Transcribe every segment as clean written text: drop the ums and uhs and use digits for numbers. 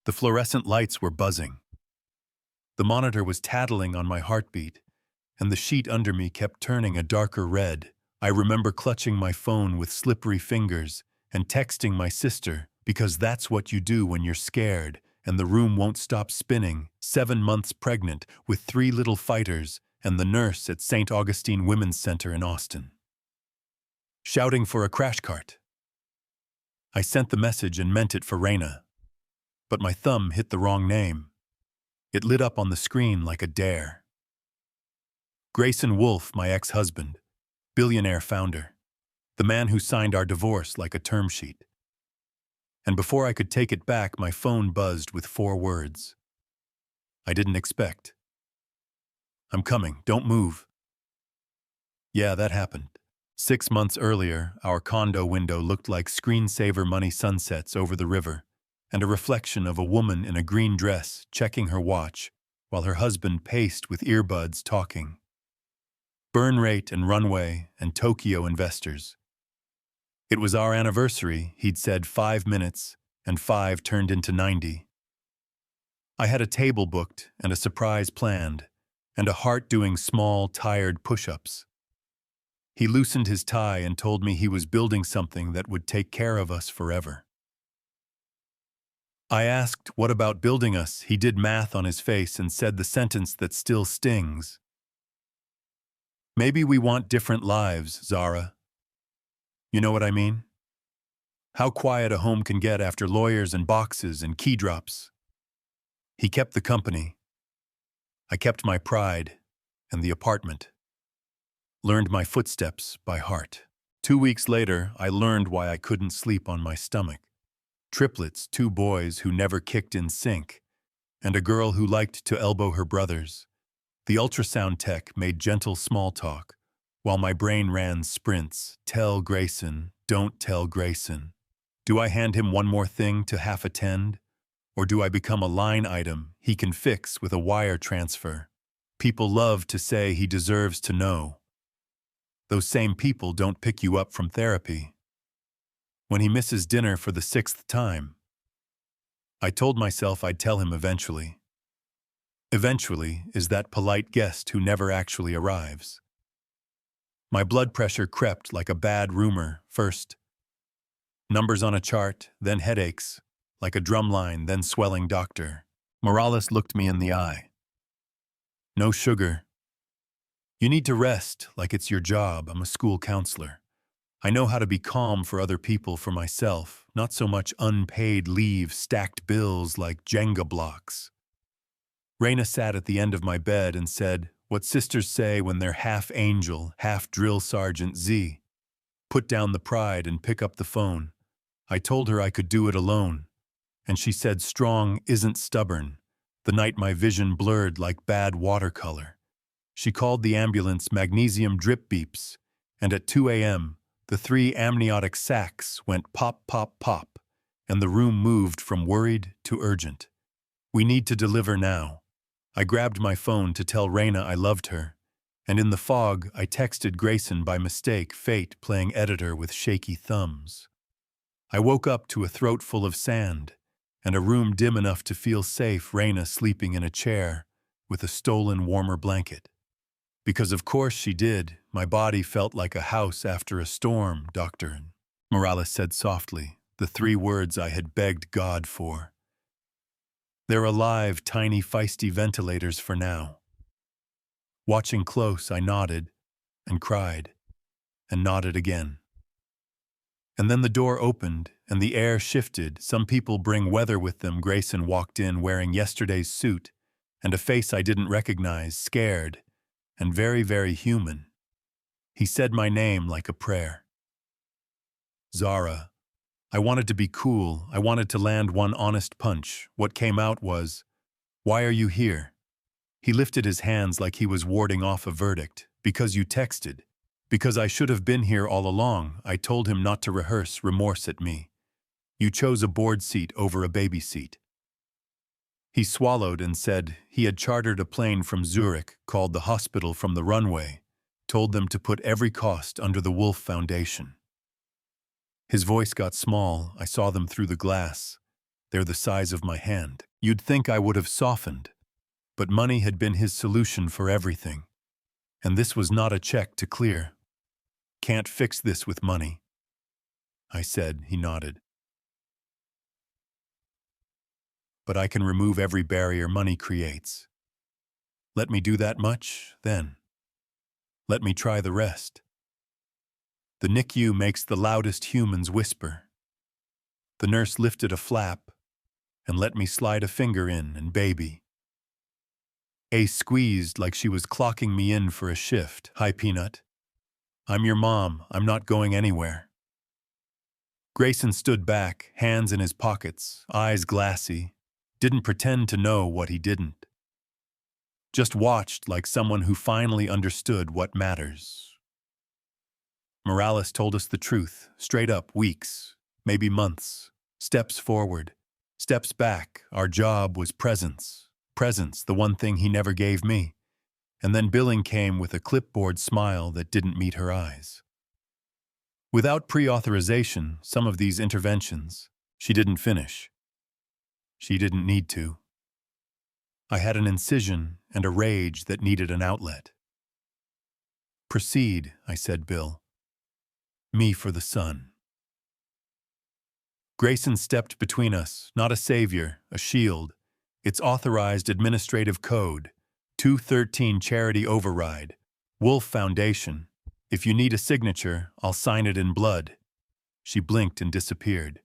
The fluorescent lights were buzzing. The monitor was tattling on my heartbeat, and the sheet under me kept turning a darker red. I remember clutching my phone with slippery fingers and texting my sister, because that's what you do when you're scared and the room won't stop spinning, 7 months pregnant with 3 little fighters and the nurse at St. Augustine Women's Center in Austin, shouting for a crash cart. I sent the message and meant it for Raina, but my thumb hit the wrong name. It lit up on the screen like a dare. Grayson Wolfe, my ex-husband, Billionaire founder, the man who signed our divorce like a term sheet. And before I could take it back, my phone buzzed with 4 words I didn't expect. I'm coming, don't move. Yeah, that happened. 6 months earlier, our condo window looked like screensaver money sunsets over the river, and a reflection of a woman in a green dress checking her watch while her husband paced with earbuds talking. Burn rate and runway and Tokyo investors. It was our anniversary, he'd said 5 minutes, and 5 turned into 90. I had a table booked and a surprise planned, and a heart doing small, tired push-ups. He loosened his tie and told me he was building something that would take care of us forever. I asked, what about building us? He did math on his face and said the sentence that still stings. Maybe we want different lives, Zara. You know what I mean? How quiet a home can get after lawyers and boxes and key drops. He kept the company. I kept my pride and the apartment. Learned my footsteps by heart. 2 weeks later, I learned why I couldn't sleep on my stomach. Triplets, 2 boys who never kicked in sync, and a girl who liked to elbow her brothers. The ultrasound tech made gentle small talk, while my brain ran sprints. Tell Grayson, don't tell Grayson. Do I hand him one more thing to half attend? Or do I become a line item he can fix with a wire transfer? People love to say he deserves to know. Those same people don't pick you up from therapy. When he misses dinner for the 6th time, I told myself I'd tell him eventually. Eventually is that polite guest who never actually arrives. My blood pressure crept like a bad rumor first. Numbers on a chart, then headaches, like a drumline, then swelling doctor. Morales looked me in the eye. No sugar. You need to rest like it's your job. I'm a school counselor. I know how to be calm for other people, for myself, not so much unpaid leave, stacked bills like Jenga blocks. Raina sat at the end of my bed and said, what sisters say when they're half angel, half drill sergeant Z. Put down the pride and pick up the phone. I told her I could do it alone, and she said strong isn't stubborn, the night my vision blurred like bad watercolor. She called the ambulance, magnesium drip beeps, and at 2 a.m., the 3 amniotic sacs went pop, pop, pop, and the room moved from worried to urgent. We need to deliver now. I grabbed my phone to tell Raina I loved her, and in the fog I texted Grayson by mistake, fate playing editor with shaky thumbs. I woke up to a throat full of sand, and a room dim enough to feel safe, Raina sleeping in a chair with a stolen warmer blanket. Because of course she did, my body felt like a house after a storm, Doctor, Morales said softly, the 3 words I had begged God for. They're alive, tiny, feisty ventilators for now. Watching close, I nodded and cried and nodded again. And then the door opened and the air shifted. Some people bring weather with them. Grayson walked in wearing yesterday's suit and a face I didn't recognize, scared and very, very human. He said my name like a prayer. Zara. I wanted to be cool. I wanted to land one honest punch. What came out was, why are you here? He lifted his hands like he was warding off a verdict. Because you texted. Because I should have been here all along. I told him not to rehearse remorse at me. You chose a board seat over a baby seat. He swallowed and said he had chartered a plane from Zurich, called the hospital from the runway, told them to put every cost under the Wolfe Foundation. His voice got small. I saw them through the glass. They're the size of my hand. You'd think I would have softened, but money had been his solution for everything. And this was not a check to clear. Can't fix this with money, I said. He nodded. But I can remove every barrier money creates. Let me do that much, then. Let me try the rest. The NICU makes the loudest humans whisper. The nurse lifted a flap and let me slide a finger in and baby. A squeezed like she was clocking me in for a shift. Hi, Peanut. I'm your mom. I'm not going anywhere. Grayson stood back, hands in his pockets, eyes glassy, didn't pretend to know what he didn't. Just watched like someone who finally understood what matters. Morales told us the truth, straight up, weeks, maybe months, steps forward, steps back. Our job was presence. Presence, the one thing he never gave me. And then billing came with a clipboard smile that didn't meet her eyes. Without pre-authorization, some of these interventions, she didn't finish. She didn't need to. I had an incision and a rage that needed an outlet. Proceed, I said, Bill. Me for the sun. Grayson stepped between us, not a savior, a shield. It's authorized administrative code, 213 charity override, Wolf Foundation. If you need a signature, I'll sign it in blood. She blinked and disappeared.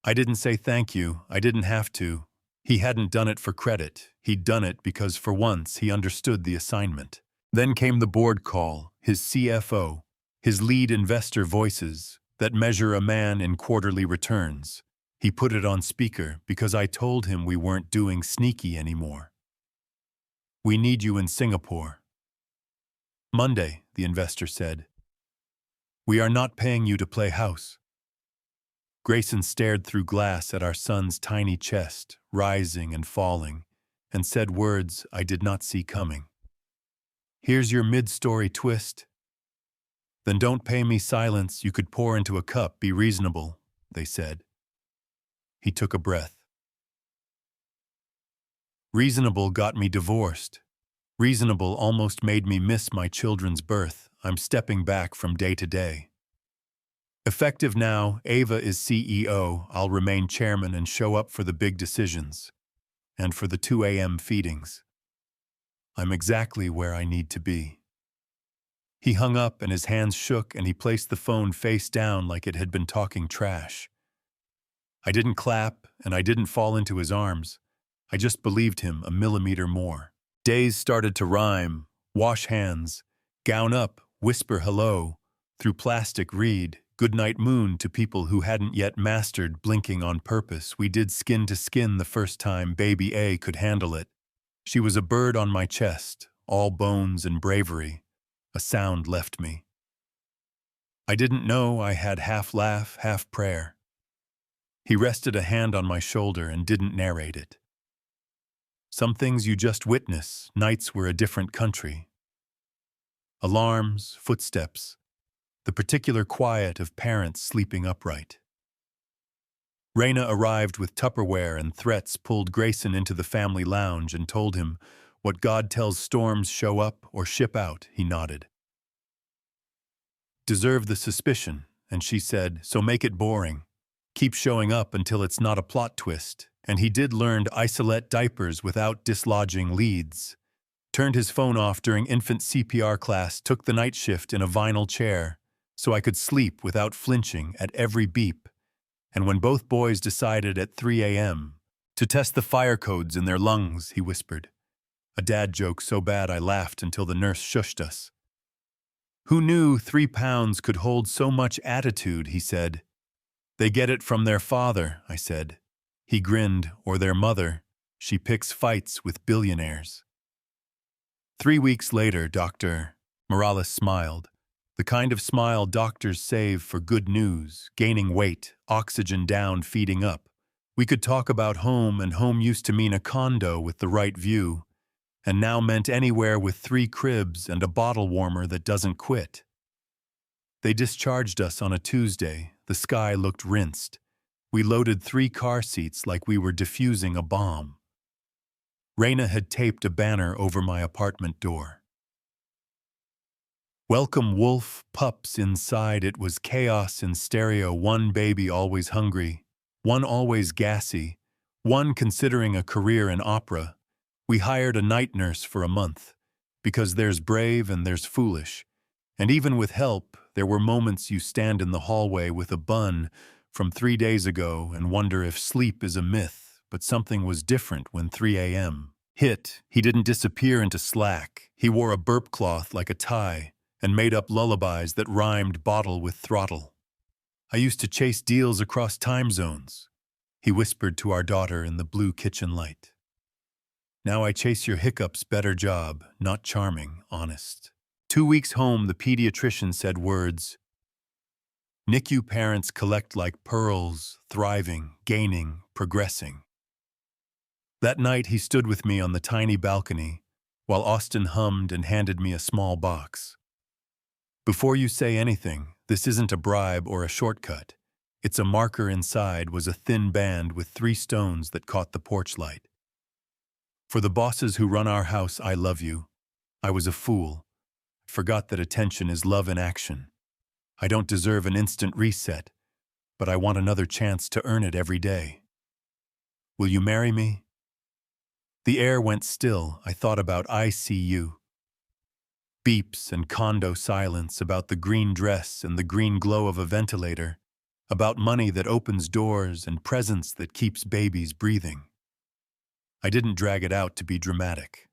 I didn't say thank you. I didn't have to. He hadn't done it for credit. He'd done it because for once he understood the assignment. Then came the board call, his CFO, his lead investor voices that measure a man in quarterly returns. He put it on speaker because I told him we weren't doing sneaky anymore. We need you in Singapore. Monday, the investor said. We are not paying you to play house. Grayson stared through glass at our son's tiny chest, rising and falling, and said words I did not see coming. Here's your mid-story twist. Then don't pay me silence you could pour into a cup. Be reasonable, they said. He took a breath. Reasonable got me divorced. Reasonable almost made me miss my children's birth. I'm stepping back from day to day. Effective now, Ava is CEO. I'll remain chairman and show up for the big decisions. And for the 2 a.m. feedings. I'm exactly where I need to be. He hung up and his hands shook and he placed the phone face down like it had been talking trash. I didn't clap and I didn't fall into his arms. I just believed him a millimeter more. Days started to rhyme, wash hands, gown up, whisper hello, through plastic read, goodnight moon to people who hadn't yet mastered blinking on purpose. We did skin to skin the first time baby A could handle it. She was a bird on my chest, all bones and bravery. A sound left me. I didn't know I had half laugh, half prayer. He rested a hand on my shoulder and didn't narrate it. Some things you just witness, nights were a different country. Alarms, footsteps, the particular quiet of parents sleeping upright. Raina arrived with Tupperware and threats pulled Grayson into the family lounge and told him, what God tells storms show up or ship out, he nodded. Deserve the suspicion, and she said, so make it boring. Keep showing up until it's not a plot twist. And he did learn isolate diapers without dislodging leads. Turned his phone off during infant CPR class, took the night shift in a vinyl chair, so I could sleep without flinching at every beep. And when both boys decided at 3 a.m. to test the fire codes in their lungs, he whispered. A dad joke so bad I laughed until the nurse shushed us. Who knew 3 pounds could hold so much attitude, he said. They get it from their father, I said. He grinned, or their mother. She picks fights with billionaires. 3 weeks later, Dr. Morales smiled. The kind of smile doctors save for good news, gaining weight, oxygen down, feeding up. We could talk about home, and home used to mean a condo with the right view, and now meant anywhere with 3 cribs and a bottle warmer that doesn't quit. They discharged us on a Tuesday. The sky looked rinsed. We loaded 3 car seats like we were defusing a bomb. Raina had taped a banner over my apartment door. Welcome wolf, pups inside. It was chaos in stereo. One baby always hungry, one always gassy, one considering a career in opera. We hired a night nurse for a month, because there's brave and there's foolish. And even with help, there were moments you stand in the hallway with a bun from 3 days ago and wonder if sleep is a myth, but something was different when 3 a.m. hit. He didn't disappear into slack. He wore a burp cloth like a tie and made up lullabies that rhymed bottle with throttle. I used to chase deals across time zones, he whispered to our daughter in the blue kitchen light. Now I chase your hiccups, better job, not charming, honest. 2 weeks home, the pediatrician said words. NICU parents collect like pearls, thriving, gaining, progressing. That night he stood with me on the tiny balcony while Austin hummed and handed me a small box. Before you say anything, this isn't a bribe or a shortcut. It's a marker. Inside was a thin band with 3 stones that caught the porch light. For the bosses who run our house, I love you. I was a fool. Forgot that attention is love in action. I don't deserve an instant reset, but I want another chance to earn it every day. Will you marry me? The air went still. I thought about ICU. Beeps and condo silence, about the green dress and the green glow of a ventilator, about money that opens doors and presence that keeps babies breathing. I didn't drag it out to be dramatic.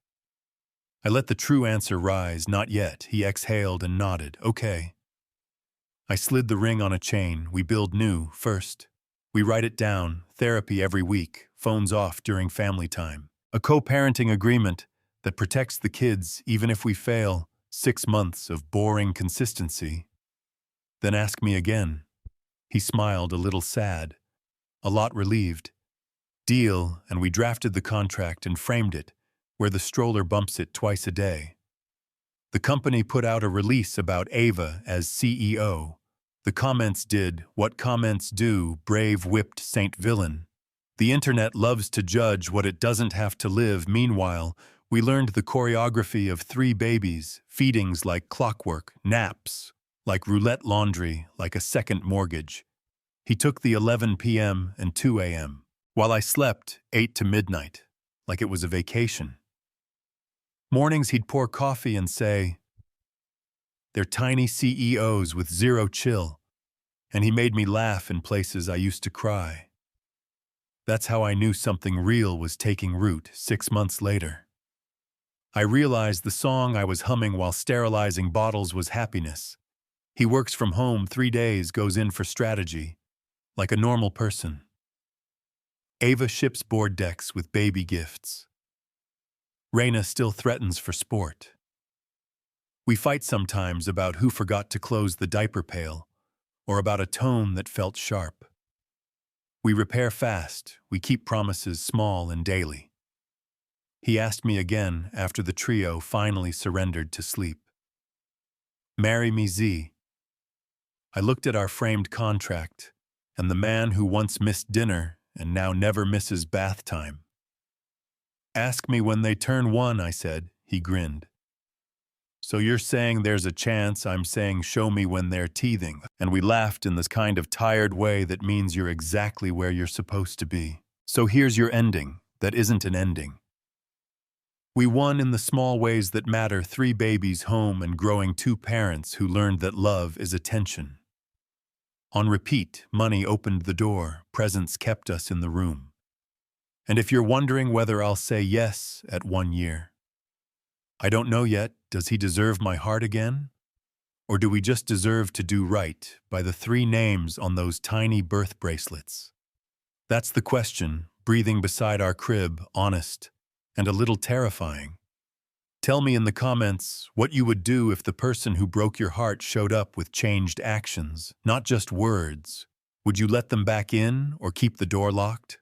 I let the true answer rise. Not yet. He exhaled and nodded. Okay. I slid the ring on a chain. We build new first. We write it down. Therapy every week. Phones off during family time. A co-parenting agreement that protects the kids even if we fail. 6 months of boring consistency. Then ask me again. He smiled, a little sad, a lot relieved. Deal, and we drafted the contract and framed it, where the stroller bumps it twice a day. The company put out a release about Ava as CEO. The comments did what comments do, brave whipped Saint Villain. The internet loves to judge what it doesn't have to live. Meanwhile, we learned the choreography of 3 babies, feedings like clockwork, naps like roulette, laundry like a second mortgage. He took the 11 p.m. and 2 a.m., while I slept 8 to midnight, like it was a vacation. Mornings he'd pour coffee and say, "They're tiny CEOs with zero chill," and he made me laugh in places I used to cry. That's how I knew something real was taking root. 6 months later, I realized the song I was humming while sterilizing bottles was happiness. He works from home 3 days, goes in for strategy, like a normal person. Ava ships board decks with baby gifts. Raina still threatens for sport. We fight sometimes about who forgot to close the diaper pail, or about a tone that felt sharp. We repair fast, we keep promises small and daily. He asked me again after the trio finally surrendered to sleep. Marry me, Z. I looked at our framed contract, and the man who once missed dinner and now never misses bath time. Ask me when they turn 1, I said. He grinned. So you're saying there's a chance? I'm saying show me when they're teething. And we laughed in this kind of tired way that means you're exactly where you're supposed to be. So here's your ending that isn't an ending. We won in the small ways that matter. 3 babies home and growing, 2 parents who learned that love is attention. On repeat, money opened the door, presence kept us in the room. And if you're wondering whether I'll say yes at 1 year, I don't know yet. Does he deserve my heart again? Or do we just deserve to do right by the 3 names on those tiny birth bracelets? That's the question, breathing beside our crib, honest and a little terrifying. Tell me in the comments what you would do if the person who broke your heart showed up with changed actions, not just words. Would you let them back in or keep the door locked?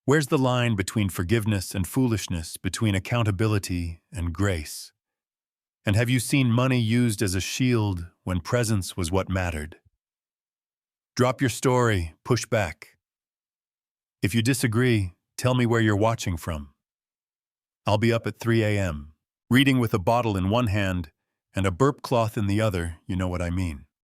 Where's the line between forgiveness and foolishness, between accountability and grace? And have you seen money used as a shield when presence was what mattered? Drop your story, push back. If you disagree, tell me where you're watching from. I'll be up at 3 a.m., reading with a bottle in one hand and a burp cloth in the other, you know what I mean.